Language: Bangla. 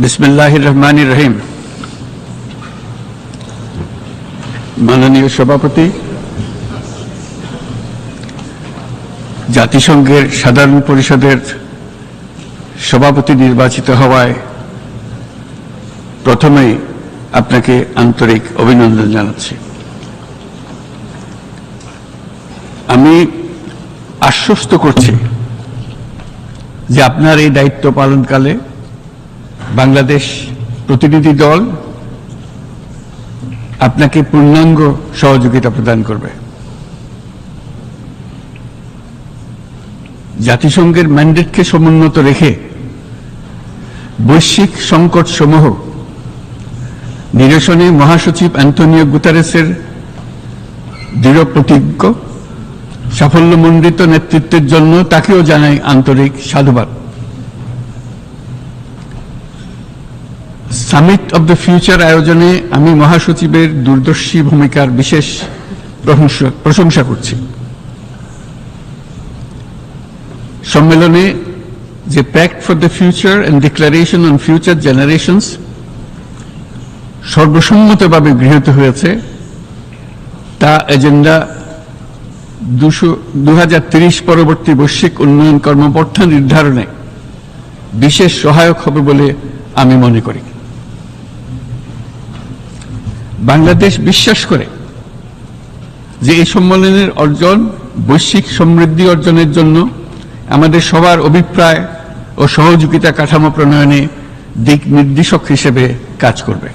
বিসমিল্লাহির রহমানির রহিম। মাননীয় সভাপতি, জাতিসংঘের সাধারণ পরিষদের সভাপতি নির্বাচিত হওয়ায় প্রথমেই আপনাকে আন্তরিক অভিনন্দন জানাচ্ছি। আমি আশ্বস্ত করছি যে আপনার এই দায়িত্ব পালনকালে বাংলাদেশ প্রতিনিধি দল আপনাকে পূর্ণাঙ্গ সহযোগিতা প্রদান করবে। জাতিসংঘের ম্যান্ডেটকে সমুন্নত রেখে বৈশ্বিক সংকট সমূহ নিরসনে মহাসচিব অ্যান্টোনিও গুতেরেসের দৃঢ় প্রতিজ্ঞ সাফল্যমণ্ডিত নেতৃত্বের জন্য তাকেও জানাই আন্তরিক সাধুবাদ। সামিট অব দ্য ফিউচার আয়োজনে আমি মহাসচিবের দূরদর্শী ভূমিকার বিশেষ প্রশংসা করছি। সম্মেলনে যে pact for the future and declaration on future generations সর্বসম্মতভাবে গৃহীত হয়েছে, তা এজেন্ডা 2030 পরবর্তী বৈশ্বিক উন্নয়ন কর্মপন্থা নির্ধারণে বিশেষ সহায়ক হবে বলে আমি মনে করি। বাংলাদেশ বিশ্বাস করে যে এই সম্মেলনের অর্জন বৈশ্বিক সমৃদ্ধি অর্জনের জন্য আমাদের সবার অভিপ্রায় ও সহযোগিতা কাঠামো প্রণয়নে দিক নির্দেশক হিসেবে কাজ করবে।